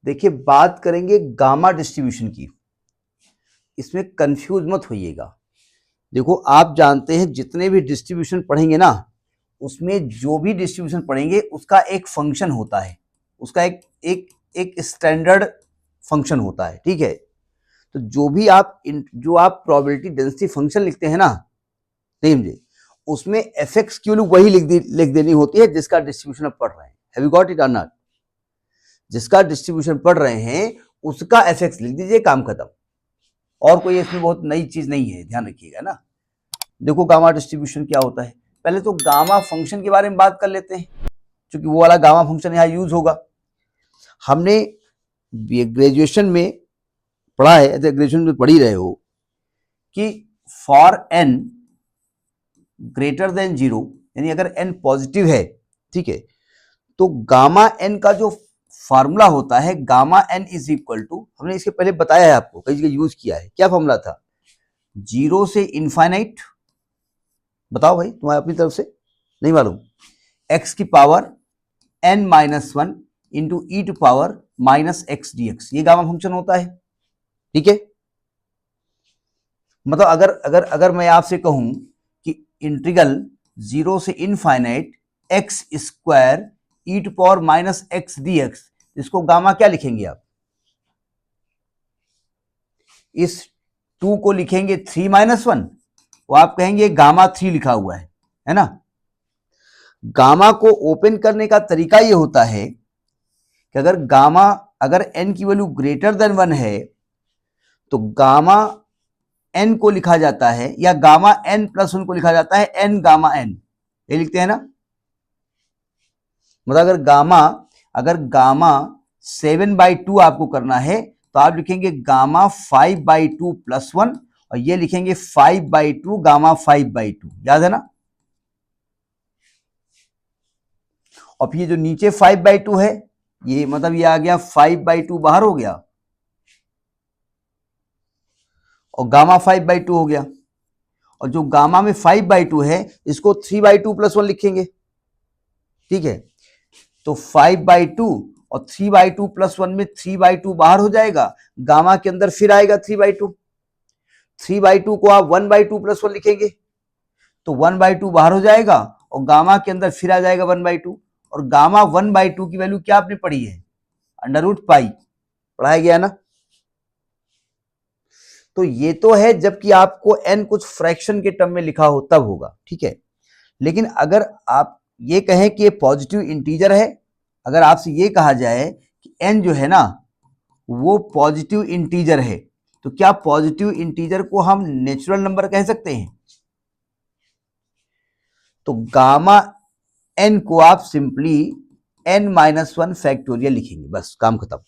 देखिए बात करेंगे गामा डिस्ट्रीब्यूशन की। इसमें कंफ्यूज मत होइएगा। देखो आप जानते हैं जितने भी डिस्ट्रीब्यूशन पढ़ेंगे ना, उसमें जो भी डिस्ट्रीब्यूशन पढ़ेंगे उसका एक फंक्शन होता है, उसका एक स्टैंडर्ड फंक्शन होता है, ठीक है। तो जो आप प्रोबेबिलिटी डेंसिटी फंक्शन लिखते हैं ना, नहीं समझे, उसमें एफ एक्स की वैल्यू वही लिख देनी होती है जिसका डिस्ट्रीब्यूशन आप पढ़ रहे हैं। हैव यू गॉट इट और नॉट? जिसका डिस्ट्रीब्यूशन पढ़ रहे हैं उसका एफ एक्स लिख दीजिए, काम खत्म। और कोई इसमें बहुत नई चीज नहीं है, ध्यान रखिएगा ना। देखो गामा डिस्ट्रीब्यूशन क्या होता है, पहले तो गामा फंक्शन के बारे में बात कर लेते हैं, क्योंकि वो वाला गामा फंक्शन यहां यूज होगा। हमने ग्रेजुएशन में पढ़ा है, ग्रेजुएशन में पढ़ ही रहे हो कि फॉर एन ग्रेटर देन 0, यानी अगर एन पॉजिटिव है, ठीक है, तो गामा एन का जो फार्मूला होता है gamma n is equal to, हमने इसके पहले बताया है आपको, कई जगह यूज किया है। क्या फार्मूला था? 0 से इनफाइनाइट, बताओ भाई तुम्हारे अपनी तरफ से, नहीं मालूम? x की power n-1 into e to power -x dx, ये गामा फंक्शन होता है, ठीक है। मतलब अगर मैं आपसे कहूं कि इंटीग्रल 0 से infinite x square e to power -x dx, इसको गामा क्या लिखेंगे आप? इस 2 को लिखेंगे 3-1, वो आप कहेंगे गामा 3 लिखा हुआ है ना। गामा को ओपन करने का तरीका ये होता है कि अगर n की वैल्यू ग्रेटर देन 1 है तो गामा n को लिखा जाता है, या गामा n+1 को लिखा जाता है n गामा n, ये लिखते हैं ना। मतलब अगर गामा 7/2 आपको करना है तो आप लिखेंगे गामा 5/2 +1, और ये लिखेंगे 5/2 गामा 5/2, याद है ना। और फिर ये जो नीचे 5/2 है, ये मतलब ये आ गया 5/2 बाहर हो गया, और गामा 5/2 हो गया। और जो गामा में 5/2 है इसको 3/2 +1 लिखेंगे, ठीक है। तो 5/2 और 3/2 +1 में 3/2 बाहर हो जाएगा, गामा के अंदर फिर आएगा 3/2। 3/2 को आप 1/2 +1 लिखेंगे तो 1/2 बाहर हो जाएगा, और गामा के अंदर फिर आ जाएगा 1/2। और गामा 1/2 की वैल्यू क्या आपने पढ़ी है? √π पढ़ाया गया ना। तो ये तो है जबकि आपको n कुछ फ्रैक्शन के टर्म में लिखा हो तब होगा, ठीक है। लेकिन अगर आप ये कहें कि ये पॉजिटिव इंटीजर है, अगर आपसे ये कहा जाए कि n जो है ना वो पॉजिटिव इंटीजर है, तो क्या पॉजिटिव इंटीजर को हम नेचुरल नंबर कह सकते हैं? तो गामा n को आप सिंपली n-1 फैक्टोरियल लिखेंगे, बस काम खत्म।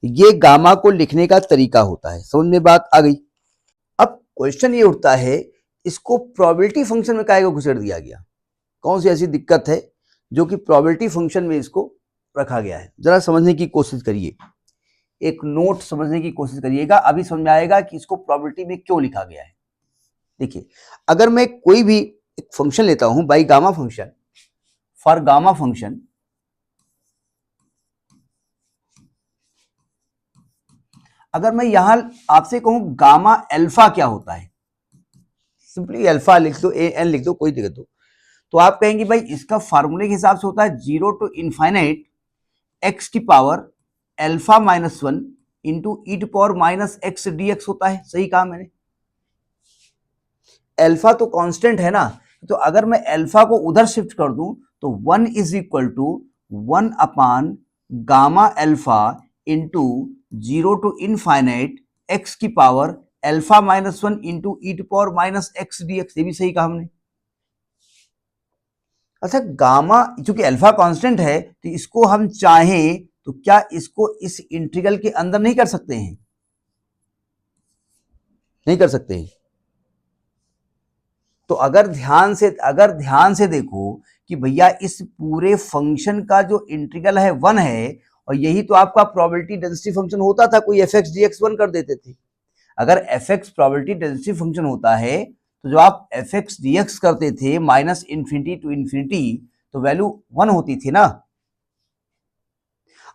ये गामा को लिखने का तरीका होता है, समझ में बात आ गई। अब क्वेश्चन ये उठता है, इसको प्रोबेबिलिटी फंक्शन में काहे को घुसेड़ दिया गया? कौन सी ऐसी दिक्कत है जो कि प्रोबेबिलिटी फंक्शन में इसको रखा गया है? जरा समझने की कोशिश करिए, एक नोट समझने की कोशिश करिएगा, अभी समझ में आएगा कि इसको प्रोबेबिलिटी में क्यों लिखा गया है। देखिए, अगर मैं कोई भी एक फंक्शन लेता हूं by gamma function, for gamma function, अगर मैं यहां आपसे कहूं गामा अल्फा क्या होता है, सिंपली अल्फा लिख दो, एन लिख दो, कोई दिक्कत हो, तो आप कहेंगे भाई इसका फार्मूले के हिसाब से होता है 0 to इनफाइनाइट x की power α-1 into e to power -x dx होता है। सही कहा मैंने, अल्फा तो कांस्टेंट है ना, तो अगर मैं अल्फा को उधर शिफ्ट कर दूं तो 1 is equal to 1 upon gamma alpha into 0 to infinite x की power α-1 into e to power -x dx, ये भी सही कहा हमने। अच्छा, गामा चूंकि अल्फा कांस्टेंट है तो इसको हम चाहें तो क्या इसको इस इंटीग्रल के अंदर नहीं कर सकते हैं? नहीं कर सकते हैं। तो अगर ध्यान से देखो कि भैया इस पूरे फंक्शन का जो इंटीग्रल है 1 है, और यही तो आपका प्रोबेबिलिटी डेंसिटी फंक्शन होता था, कोई एफ एक्स डी एक्स 1 कर देते थे। अगर F x probability density function होता है तो जो आप एफ एक्स डी एक्स करते थे -∞ to ∞, तो वैल्यू 1 होती थी ना।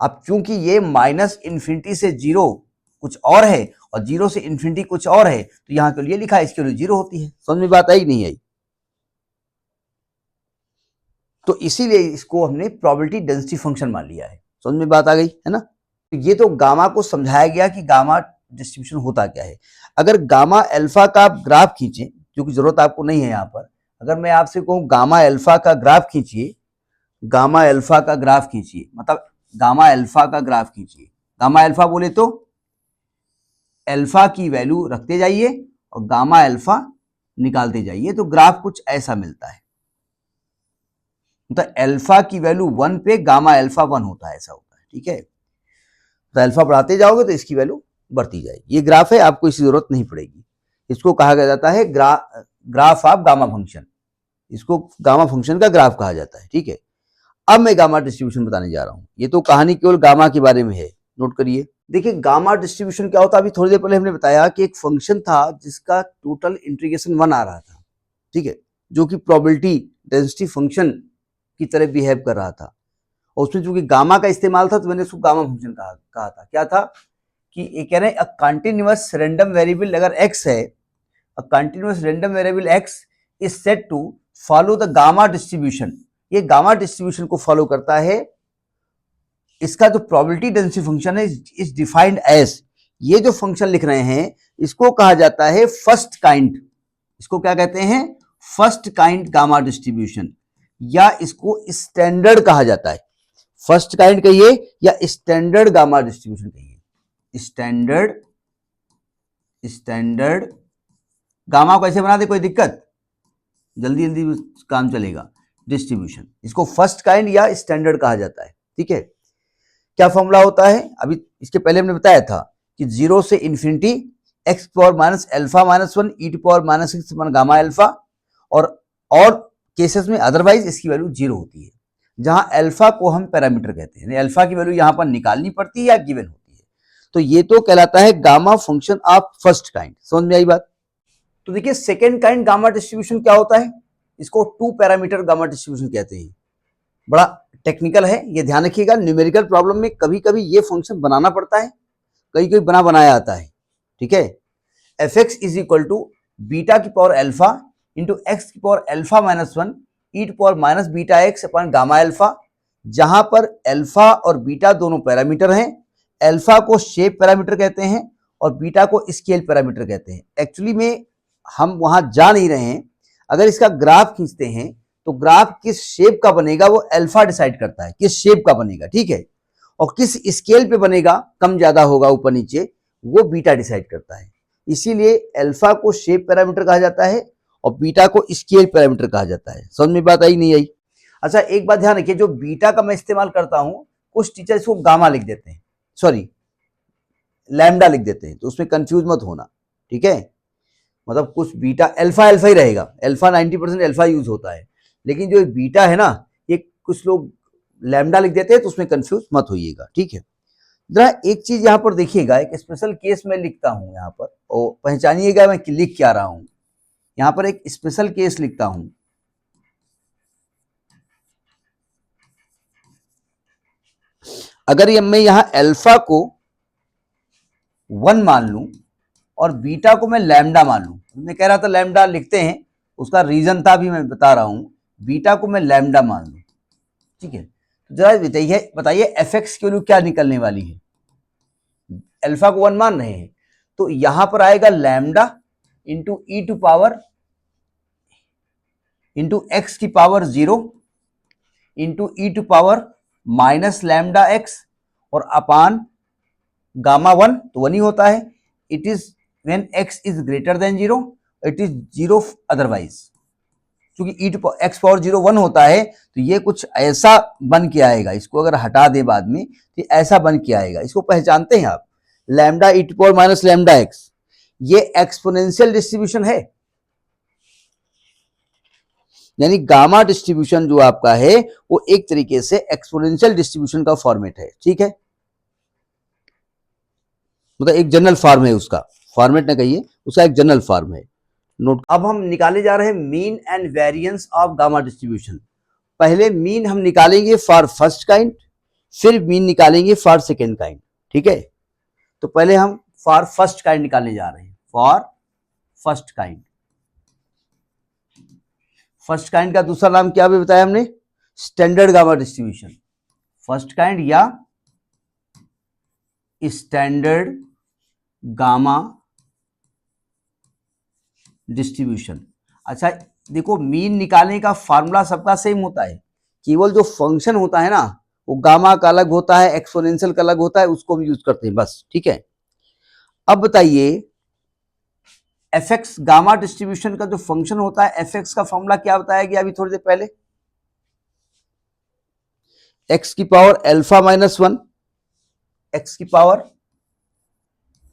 अब चूंकि ये माइनस इन्फिनिटी से जीरो कुछ और है और जीरो से इन्फिनिटी कुछ और है, तो यहां के लिए लिखा है इसके लिए जीरो होती है। समझ में बात आई नहीं आई? तो इसीलिए इसको हमने प्रोबेबिलिटी डेंसिटी फंक्शन मान लिया है। समझ में बात आ गई है ना? तो ये तो गामा को समझाया गया कि गामा डिस्ट्रीब्यूशन होता क्या है। अगर गामा अल्फा का आप ग्राफ खींचें, जो कि जरूरत आपको नहीं है यहाँ पर, अगर मैं आपसे कहूँ गामा अल्फा का ग्राफ खींचिए, गामा अल्फा का ग्राफ खींचिए, मतलब गामा अल्फा का ग्राफ खींचिए। गामा अल्फा बोले तो अल्फा की वैल्यू रखते जाइए और गामा अल्फा निकालते जाइए, तो ग्राफ कुछ ऐसा मिलता है। तो अल्फा की वैल्यू 1 पे गामा अल्फा 1 होता है, ऐसा होता है। ठीक है, तो अल्फा बढ़ाते जाओगे तो इसकी वैल्यू बढ़ती जाएगी। ये ग्राफ है, आपको इसकी जरूरत नहीं पड़ेगी। इसको कहा जाता है ग्राफ ऑफ गामा फंक्शन। इसको गामा फंक्शन का ग्राफ कहा जाता है। ठीक है, अब मैं गामा डिस्ट्रीब्यूशन बताने जा रहा हूं। ये तो कहानी केवल गामा के बारे में है, नोट करिए। देखिए गामा डिस्ट्रीब्यूशन क्या होता है, अभी थोड़ी देर पहले हमने बताया कि एक फंक्शन था जिसका टोटल इंटीग्रेशन 1 आ रहा था। ठीक है, जो कि प्रोबेबिलिटी डेंसिटी फंक्शन की तरह बिहेव कर रहा था, और उसमें चूंकि गामा का इस्तेमाल था तो मैंने उसको गामा फंक्शन कहा था। क्या था कि ये कह रहे हैं कंटिन्यूअस रैंडम वेरिएबल अगर x है, a continuous random variable x is said to follow the gamma distribution. ये गामा डिस्ट्रीब्यूशन को फॉलो करता है। इसका जो प्रोबेबिलिटी डेंसिटी फंक्शन है इज डिफाइंड एज, ये जो फंक्शन लिख रहे हैं इसको कहा जाता है फर्स्ट काइंड। इसको क्या कहते हैं? फर्स्ट काइंड गामा डिस्ट्रीब्यूशन, या इसको स्टैंडर्ड कहा जाता है। फर्स्ट काइंड कहिए या स्टैंडर्ड गामा डिस्ट्रीब्यूशन कहिए। स्टैंडर्ड गामा को ऐसे बना दे, कोई दिक्कत? जल्दी जल्दी काम चलेगा। डिस्ट्रीब्यूशन, इसको फर्स्ट काइंड या स्टैंडर्ड कहा जाता है। ठीक है, क्या फॉर्मूला होता है? अभी इसके पहले हमने बताया था कि 0 से infinity x power minus alpha minus 1 e to power minus 6 gamma alpha, और केसेस में अदरवाइज इसकी वैल्यू 0 होती है, जहां अल्फा को हम पैरामीटर कहते हैं। अल्फा की वैल्यू यहां पर निकालनी पड़ती है या गिवन होती है। तो ये तो कहलाता है gamma function of first kind. समझ में आई बात? तो देखिए सेकेंड काइंड गामा डिस्ट्रीब्यूशन क्या होता है? इसको 2 पैरामीटर गामा डिस्ट्रीब्यूशन कहते हैं। बड़ा टेक्निकल है, ये ध्यान रखिएगा। न्यूमेरिकल प्रॉब्लम में कभी कभी ये फंक्शन बनाना पड़ता है, कहीं कहीं बनाया आता है। ठीक है, f x is equal to beta की पावर अल्फा इंटू एक्स की power alpha minus 1 e to power minus beta x upon gamma alpha, जहां पर अल्फा और बीटा दोनों पैरामीटर हैं। अल्फा को शेप पैरामीटर कहते हैं और बीटा को स्केल पैरामीटर कहते हैं। एक्चुअली में हम वहां जा नहीं रहे हैं। अगर इसका ग्राफ खींचते हैं तो ग्राफ किस शेप का बनेगा वो अल्फा डिसाइड करता है, किस शेप का बनेगा। ठीक है, और किस स्केल पे बनेगा, कम ज्यादा होगा ऊपर नीचे, वो बीटा डिसाइड करता है। इसीलिए अल्फा को शेप पैरामीटर कहा जाता है और बीटा को स्केल पैरामीटर कहा जाता है। समझ में बात आई नहीं आई? अच्छा एक बात ध्यान रखिए, जो बीटा का मैं इस्तेमाल करता हूं, कुछ टीचर इसको गामा लिख देते हैं, सॉरी लैम्डा लिख देते हैं, तो उसमें कंफ्यूज मत होना। ठीक है, मतलब कुछ बीटा अल्फा ही रहेगा। अल्फा 90% अल्फा यूज होता है, लेकिन जो बीटा है ना, ये कुछ लोग लैम्डा लिख देते हैं, तो उसमें कंफ्यूज मत होइएगा। ठीक है, जरा एक चीज यहां पर देखिएगा, एक स्पेशल केस मैं लिखता हूं यहां पर, और पहचानिएगा मैं लिख क्या रहा हूं। यहां पर एक स्पेशल केस लिखता हूं। अगर मैं यहां अल्फा को 1 मान लूं और बीटा को मैं लैम्डा मान लूं, मैं कह रहा था लैम्डा लिखते हैं, उसका रीजन था भी मैं बता रहा हूं। बीटा को मैं लैम्डा मान लूं, ठीक है, तो जरा बताइए एफ एक्स की वैल्यू क्या निकलने वाली है? अल्फा को 1 मान रहे हैं, तो यहां पर आएगा lambda into e to power into x की power 0 into e to power minus lambda x और अपान गामा 1, तो 1 ही होता है। It is when x is greater than 0, it is 0 otherwise. क्योंकि ई टू एक्स पावर 0 1 होता है, तो ये कुछ ऐसा बन के आएगा। इसको अगर हटा दे बाद में तो ऐसा बन के आएगा। इसको पहचानते हैं आप, lambda e to power minus lambda x, ये एक्सपोनेंशियल डिस्ट्रीब्यूशन है। यानी गामा डिस्ट्रीब्यूशन जो आपका है वो एक तरीके से एक्सपोनेंशियल डिस्ट्रीब्यूशन का फॉर्मेट है। ठीक है, मतलब एक जनरल फॉर्म है उसका, फॉर्मेट ना कहिए, उसका एक जनरल फॉर्म है। नोट, अब हम निकाले जा रहे हैं mean and variance of gamma distribution. पहले मीन हम निकालेंगे फॉर फर्स्ट काइंड, फिर मीन निकालेंगे फॉर सेकेंड काइंड, ठीक है। तो पहले हम फॉर फर्स्ट काइंड निकालने जा रहे हैं, for first kind. First kind का दूसरा नाम क्या भी बताया हमने, standard gamma distribution. First kind या स्टैंडर्ड गामा डिस्ट्रीब्यूशन। अच्छा देखो, मीन निकालने का फार्मूला सबका सेम होता है, केवल जो फंक्शन होता है ना वो गामा का अलग होता है, एक्सपोनेंशियल का अलग होता है, उसको हम यूज करते हैं बस, ठीक है। अब बताइए एफ एक्स गामा डिस्ट्रीब्यूशन का जो फंक्शन होता है, एफ एक्स का फॉर्मूला क्या बताया गया अभी थोड़ी देर पहले, एक्स की power alpha minus one, x की power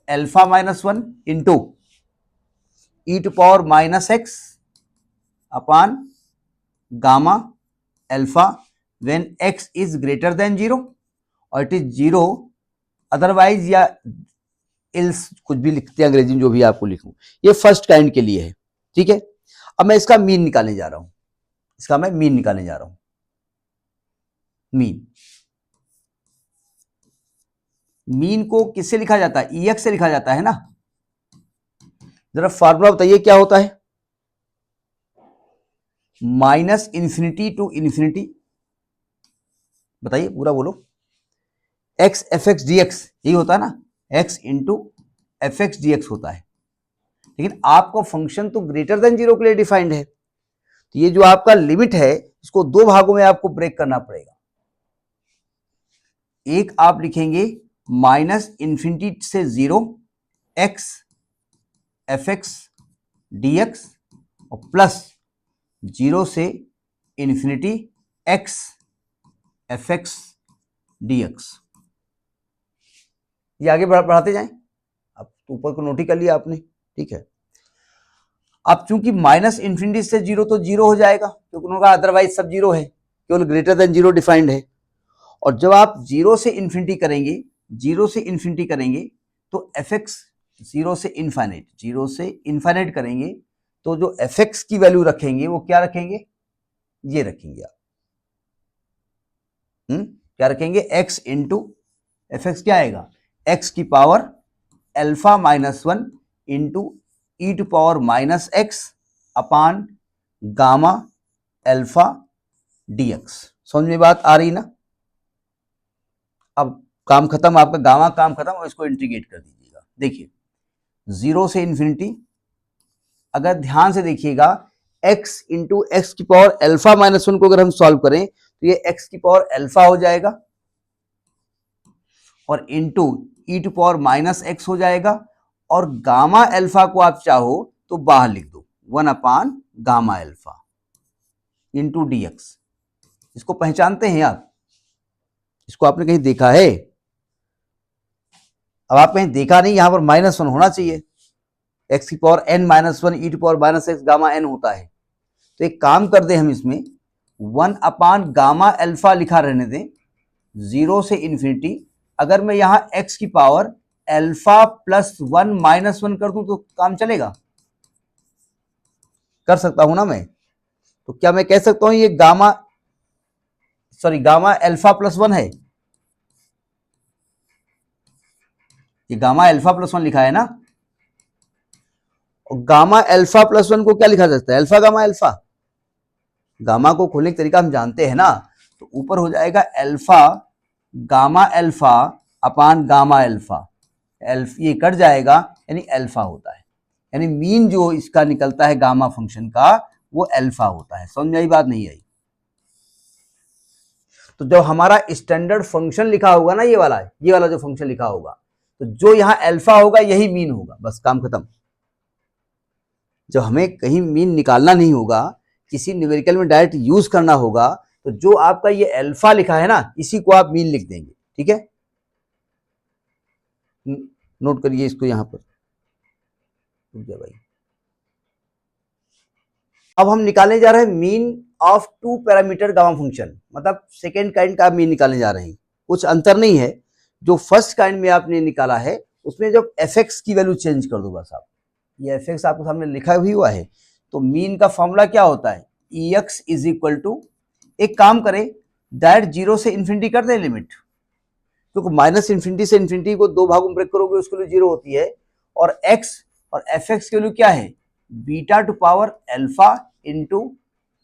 alpha minus one into e to power minus x upon gamma alpha when x is greater than zero, और इट इज जीरो अदरवाइज या इल्स, कुछ भी लिखते हैं अंग्रेजी में, जो भी आपको लिखूं। ये फर्स्ट काइंड के लिए है, ठीक है। अब मैं इसका मीन निकालने जा रहा हूं, इसका मैं मीन निकालने जा रहा हूं। मीन को किससे लिखा जाता है, ई एक्स से लिखा जाता है ना। जरा फॉर्मूला बताइए क्या होता है, माइनस इंफिनिटी टू इंफिनिटी, बताइए पूरा बोलो, x F x d x, यही होता है ना, x into F x d x होता है। लेकिन आपका फंक्शन तो ग्रेटर देन जीरो के लिए डिफाइंड है, तो ये जो आपका लिमिट है इसको दो भागों में आपको ब्रेक करना पड़ेगा। एक आप लिखेंगे माइनस इंफिनिटी से zero x F x d x, और प्लस जीरो से infinity x F x d x. ये आगे बढ़ाते जाएं, अब ऊपर को नोट ही कर लिया आपने, ठीक है। अब चूंकि माइनस इंफिनिटी से जीरो तो जीरो हो जाएगा, क्योंकि उन्होंने कहा अदरवाइज सब जीरो है, केवल ग्रेटर देन जीरो डिफाइंड है। और जब आप जीरो से इंफिनिटी करेंगे, जीरो से इंफिनिटी करेंगे तो एफ एक्स जीरो से इनफाइनाइट, जीरो से इनफाइनाइट करेंगे तो जो एफ एक्स की वैल्यू रखेंगे वो क्या रखेंगे, ये रखेंगे आप, क्या रखेंगे, एक्स इंटू एफ एक्स क्या आएगा, एक्स की power alpha minus one into e to power minus x upon gamma alpha d x. समझ में बात आ रही ना। अब काम खत्म, आपका गामा काम खत्म, और इसको इंटीग्रेट कर दीजिएगा। देखिए जीरो से इंफिनिटी, अगर ध्यान से देखिएगा x इंटू एक्स की पावर अल्फा माइनस वन को अगर हम सॉल्व करें तो ये x की पावर अल्फा हो जाएगा, और into e to power minus x हो जाएगा, और गामा अल्फा को आप चाहो तो बाहर लिख दो, one upon gamma alpha into D x. इसको पहचानते हैं आप, इसको आपने कहीं देखा है, अब आप कहीं देखा नहीं, यहां पर माइनस वन होना चाहिए, एक्स की power n minus one e to power minus x gamma n होता है। तो एक काम कर दे हम इसमें वन अपान गामा अल्फा लिखा रहने दें, जीरो से इंफिनिटी। अगर मैं यहां एक्स की power alpha plus one minus one कर दूं तो काम चलेगा, कर सकता हूं ना मैं। तो क्या मैं कह सकता हूं ये गामा अल्फा प्लस वन है, ये गामा अल्फा प्लस वन लिखा है ना। और गामा अल्फा प्लस वन को क्या लिखा जा सकता है, अल्फा गामा अल्फा। गामा को खोलने का तरीका हम जानते हैं ना, तो ऊपर हो जाएगा अल्फा गामा अल्फा अपान गामा अल्फा, ये कट जाएगा यानी अल्फा होता है, यानी मीन जो इसका निकलता है गामा फंक्शन का वो अल्फा होता है। समझ में आई बात, नहीं आई। तो जब हमारा स्टैंडर्ड फंक्शन लिखा होगा ना, ये वाला जो फंक्शन लिखा होगा, तो जो यहां अल्फा होगा यही मीन होगा, बस काम खत्म। जब हमें कहीं मीन निकालना नहीं होगा, किसी न्यूमेरिकल में डायरेक्ट यूज करना होगा, तो जो आपका ये अल्फा लिखा है ना, इसी को आप मीन लिख देंगे, ठीक है। नोट करिए इसको यहां पर, भाई। अब हम निकालने जा रहे हैं mean of two parameter gamma function, मतलब सेकेंड काइंड का मीन निकालने जा रहे हैं। कुछ अंतर नहीं है, जो फर्स्ट काइंड में आपने निकाला है उसमें जब एफ एक्स की वैल्यू चेंज कर दो बस आप, ये एफ एक्स आपके सामने लिखा भी हुआ है। तो मीन का फॉर्मूला क्या होता है, e x is equal to, एक काम करें डायरेक्ट जीरो से इंफिनिटी कर दें लिमिट, तो माइनस इन्फिनिटी से इन्फिनिटी को दो भागों में ब्रेक करोगे उसके लिए 0 होती है, और x और fx के लिए क्या है, beta to power alpha into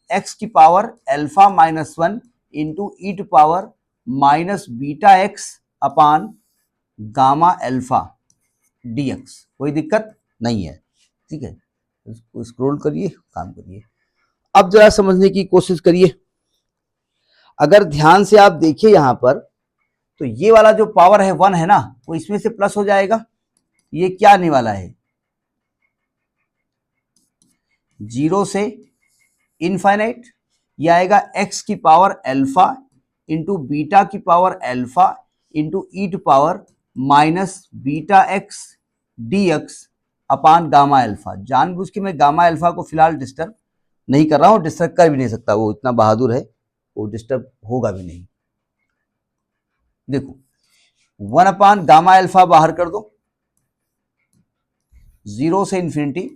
x की power alpha minus 1 into e to power minus beta x upon gamma alpha dx। कोई दिक्कत नहीं है, ठीक है। इसको स्क्रॉल करिए, काम करिए। अब जरा समझने की कोशिश करिए। अगर ध्यान से आप देखिए यहां पर, तो ये वाला जो पावर है 1 है ना, वो इसमें से प्लस हो जाएगा। ये क्या आने वाला है, 0 से इनफाइनाइट। ये आएगा x की पावर अल्फा इंटू बीटा की power alpha into e to power minus beta x dx upon gamma alpha. जानबूझ के मैं गामा अल्फा को फिलहाल डिस्टर्ब नहीं कर रहा हूं, डिस्टर्ब कर भी नहीं सकता, वो इतना बहादुर है, वो डिस्टर्ब होगा भी नहीं। देखो 1 अपान गामा अल्फा बाहर कर दो, 0 से इन्फिनिटी।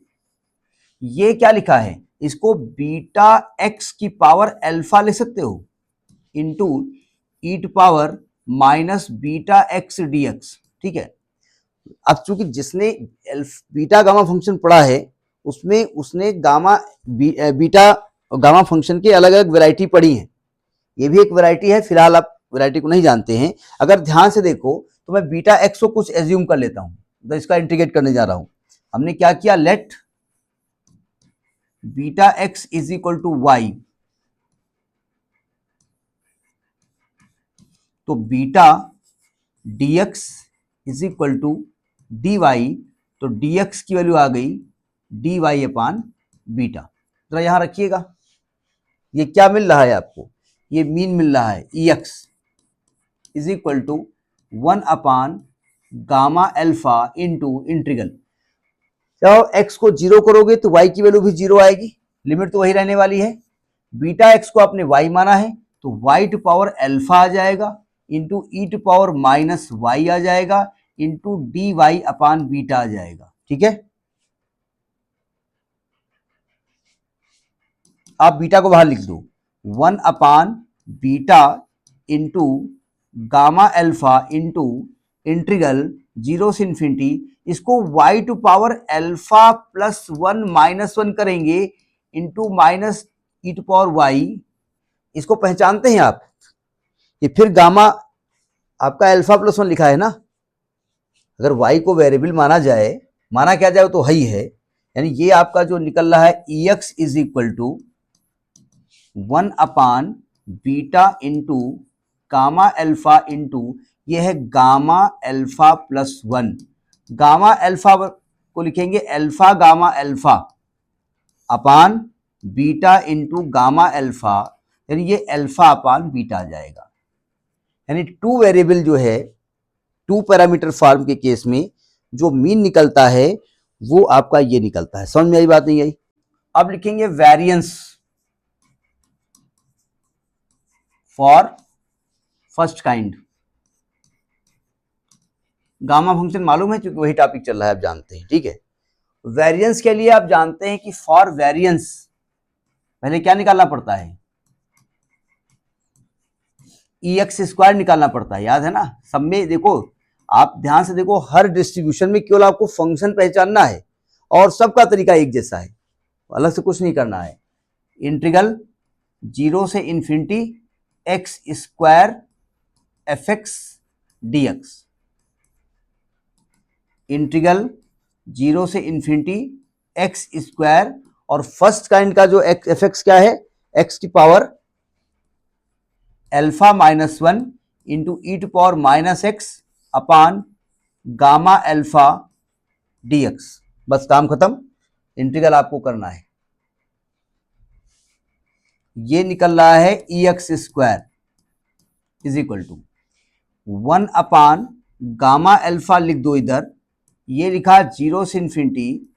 ये क्या लिखा है, इसको बीटा एक्स की पावर अल्फा ले सकते हो into e to power minus beta x d x, ठीक है। अब चूंकि जिसने बीटा गामा फंक्शन पढ़ा है उसमें उसने बीटा गामा फंक्शन की अलग अलग वैरायटी पढ़ी है, ये भी एक वैरायटी है। फिलहाल आप वैरायटी को नहीं जानते हैं। अगर ध्यान से देखो तो मैं बीटा एक्स को कुछ एज्यूम कर लेता हूं, तो इसका इंटीग्रेट करने जा रहा हूं। हमने क्या किया, let beta x is equal to y, तो beta dx is equal to dy, तो dx की वैल्यू आ गई dy अपान बीटा। जरा यहां रखिएगा, ये क्या मिल रहा है आपको, ये मीन मिल रहा है ex is equal to 1 upon gamma alpha into integral. जब x को 0 करोगे तो y की वैल्यू भी 0 आएगी, लिमिट तो वही रहने वाली है। बीटा x को आपने y माना है तो y टू पावर अल्फा आ जाएगा into e to power minus y आ जाएगा into d y upon beta आ जाएगा, ठीक है। आप बीटा को बाहर लिख दो, 1 upon beta into gamma alpha into integral 0 से इन्फिनिटी, इसको y to power alpha plus 1 minus 1 करेंगे into minus e to power y. इसको पहचानते हैं आप, ये फिर गामा आपका अल्फा प्लस 1 लिखा है ना। अगर y को वेरिएबल माना जाए, माना क्या जाए तो है ही है, यानी ये आपका जो निकल रहा है ex is equal to 1 upon beta into gamma alpha into ये है gamma alpha plus 1। Gamma alpha को लिखेंगे alpha gamma alpha upon beta into gamma alpha, यानी ये अल्फा अपान बीटा आ जाएगा। यानी टू वेरिएबल जो है, टू पैरामीटर फॉर्म के केस में जो मीन निकलता है वो आपका ये निकलता है। समझ में आई बात नहीं आई? अब लिखेंगे variance for first kind. Gamma function मालूम है क्योंकि वही टॉपिक चल रहा है, आप जानते हैं, ठीक है। वेरिएंस के लिए आप जानते हैं कि फॉर वेरिएंस पहले क्या निकालना पड़ता है, ex स्क्वायर निकालना पड़ता है, याद है ना। सब में देखो, आप ध्यान से देखो, हर डिस्ट्रीब्यूशन में केवल आपको फंक्शन पहचानना है और सबका तरीका एक जैसा है, अलग से कुछ नहीं करना है। इंटीग्रल 0 से infinity x square f x d x, integral 0 से इन्फिनिटी एक्स स्क्वायर, और फर्स्ट काइंड का जो एफ एक्स क्या है, एक्स की power alpha minus 1 into e to power minus x upon gamma alpha d x. बस काम खत्म, इंटीग्रल आपको करना है। ये निकल रहा है e x square is equal to 1 upon gamma alpha लिख दो इधर, ये लिखा 0 से इन्फिनिटी,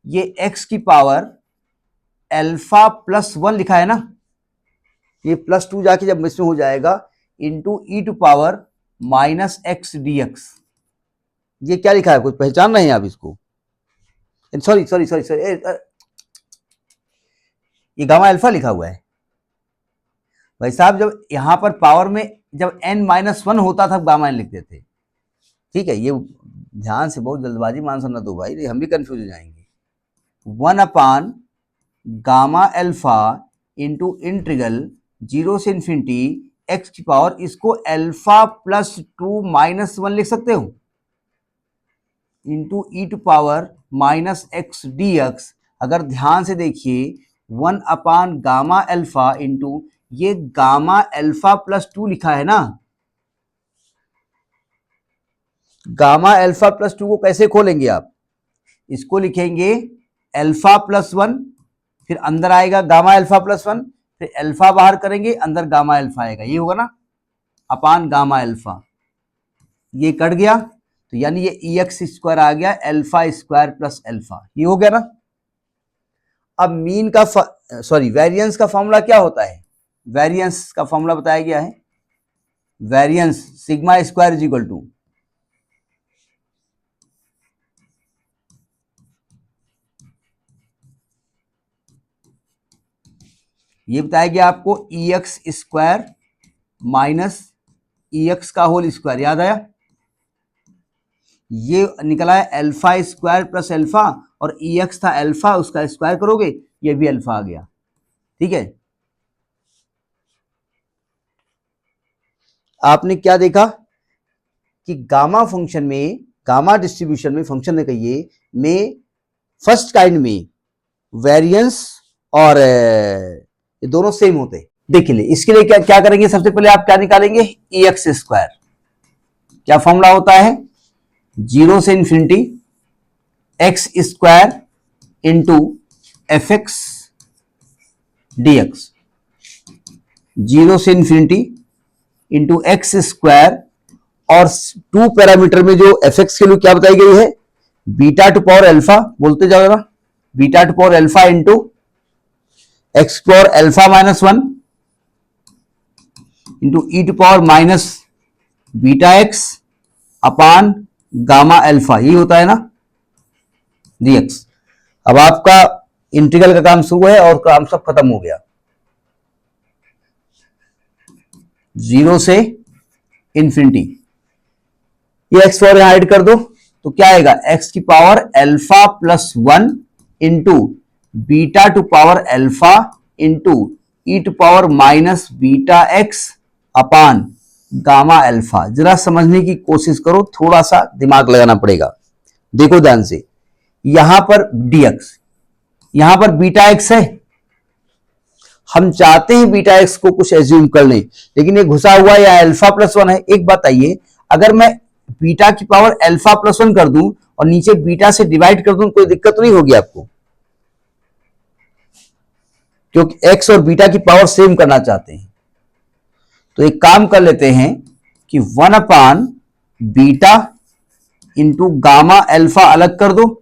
ये x की पावर अल्फा प्लस 1 लिखा है ना, ये प्लस 2 जाके जब इसमें हो जाएगा into e to power minus x d x. ये क्या लिखा है, कुछ पहचान रहे हैं आप इसको? सॉरी सॉरी सॉरी सॉरी, ये गामा अल्फा लिखा हुआ है भाई साहब। जब यहां पर पावर में जब n-1 होता था गामा n लिखते थे। ठीक है, ये ध्यान से, बहुत जल्दबाजी मान सुनना दो भाई, हम भी कंफ्यूज हो जाएंगे। 1 गामा अल्फा इंटू इंटीग्रल 0 से इंफिनिटी x की पावर, इसको अल्फा प्लस 2 माइनस 1 लिख सकते हो, into e to power minus x d x. अगर ध्यान से देखिए 1 गामा अल्फा इंटू ये गामा अल्फा प्लस 2 लिखा है ना, गामा अल्फा प्लस 2 को कैसे खोलेंगे आप, इसको लिखेंगे अल्फा प्लस 1, फिर अंदर आएगा गामा अल्फा प्लस 1, फिर अल्फा बाहर करेंगे, अंदर गामा अल्फा आएगा, ये होगा ना अपान गामा अल्फा। ये कट गया तो यानी ये ई एक्स स्क्वायर आ गया अल्फा स्क्वायर प्लस अल्फा, ये हो गया ना। अब मीन का वेरिएंस का फॉर्मूला क्या होता है, वेरिएंस का फॉर्मूला बताया गया है, variance sigma square is equal to, ये बताया गया आपको e x square minus e x का होल स्क्वायर, याद आया, ये निकला है अल्फा स्क्वायर प्लस अल्फा, और ई एक्स था अल्फा, उसका स्क्वायर करोगे ये भी अल्फा आ गया। ठीक है, आपने क्या देखा कि गामा फंक्शन में, गामा डिस्ट्रीब्यूशन में, फंक्शन में कहिए में, फर्स्ट काइंड में वेरिएंस और ये दोनों सेम होते। देखिए इसके लिए क्या क्या करेंगे, सबसे पहले आप क्या निकालेंगे, ई एक्स स्क्वायर, क्या फॉर्मूला होता है, 0 से infinity x square into F x d x, 0 से इंफिनिटी इंटू एक्स स्क्वायर, और 2 पैरामीटर में जो एफ एक्स के लिए क्या बताई गई है, बीटा टू पावर अल्फा, बोलते जाओ ना, beta to power alpha into x power alpha minus 1 into e to power minus beta x upon gamma alpha, ये होता है ना डीएक्स। अब आपका इंटीग्रल का काम शुरू है और काम सब खत्म हो गया, 0 से इंफिनिटी, ये एक्स पावर यहां ऐड कर दो तो क्या आएगा, एक्स की power alpha plus 1 into beta to power alpha into e to power minus beta x upon gamma alpha. जरा समझने की कोशिश करो, थोड़ा सा दिमाग लगाना पड़ेगा, देखो ध्यान से, यहां पर dx, यहां पर बीटा एक्स है, हम चाहते हैं बीटा एक्स को कुछ एज्यूम कर लें, लेकिन ये घुसा हुआ या अल्फा प्लस 1 है। एक बात आइए, अगर मैं बीटा की पावर अल्फा प्लस 1 कर दूं और नीचे बीटा से डिवाइड कर दूं, कोई दिक्कत तो नहीं होगी आपको, क्योंकि एक्स और बीटा की पावर सेम करना चाहते हैं। तो एक काम कर लेते हैं कि 1 upon beta into gamma alpha अलग कर दो,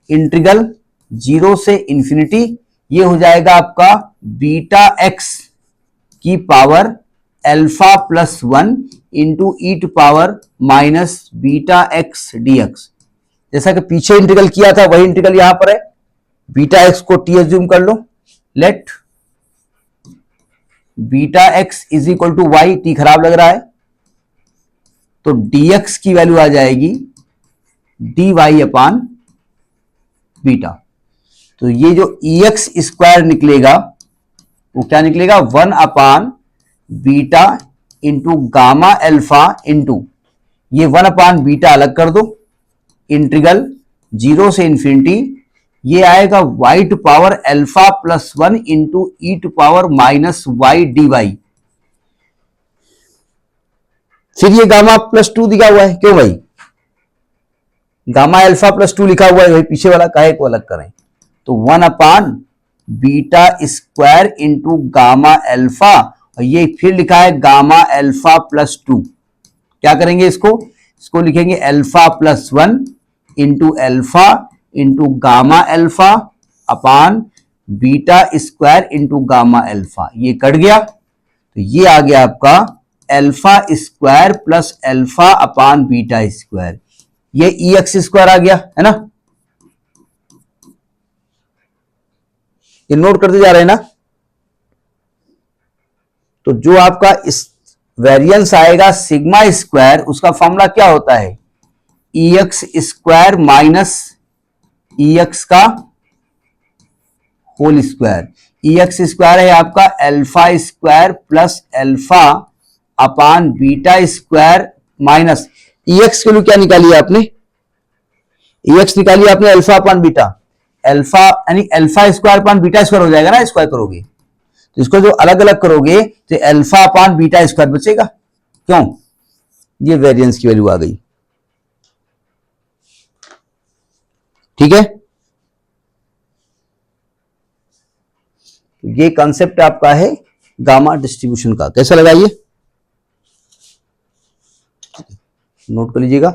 इंटीग्रल 0 से इंफिनिटी, ये हो जाएगा आपका बीटा एक्स की power alpha plus 1 into e to power minus beta x d x. जैसा कि पीछे इंटीग्रल किया था वही इंटीग्रल यहां पर है, बीटा एक्स को टी एज्यूम कर लो, let beta x is equal to y, t खराब लग रहा है तो dx की वैल्यू आ जाएगी dy अपान बीटा। तो ये जो ex स्क्वायर निकलेगा वो क्या निकलेगा, 1 upon beta into gamma alpha into ये 1 अपान बीटा अलग कर दो, इंटीग्रल 0 से इंफिनिटी, ये आएगा y to power alpha plus 1 into e to power minus y d y. फिर ये गामा प्लस 2 दिखा हुआ है, क्यों भाई, गामा अल्फा प्लस 2 लिखा हुआ है, भाई पीछे वाला काहे को अलग करें, तो 1 upon beta square into gamma alpha, और ये फिर लिखा है गामा अल्फा प्लस 2, क्या करेंगे इसको लिखेंगे alpha plus 1 into alpha into gamma alpha upon beta square into gamma alpha, ये कट गया तो ये आ गया आपका alpha square plus alpha upon beta square, ये ई एक्स स्क्वायर आ गया है ना, ये नोट करते जा रहे हैं ना। तो जो आपका इस वेरिएंस आएगा सिग्मा स्क्वायर, उसका फॉर्मूला क्या होता है, EX स्क्वायर माइनस EX का होल स्क्वायर। EX स्क्वायर है आपका alpha square plus alpha upon beta square minus EX के लिए क्या निकाली आपने, EX निकाली आपने अल्फा अपान बीटा, अल्फा यानी alpha square upon beta square हो जाएगा ना, स्क्वायर करोगे तो इसको जो अलग अलग करोगे तो अल्फा अपान बीटा स्क्वायर बचेगा। क्यों, ये वेरिएंस की वैल्यू आ गई। ठीक है, ये कॉन्सेप्ट आपका है गामा डिस्ट्रीब्यूशन का। कैसा लगा ये, नोट कर लीजिएगा।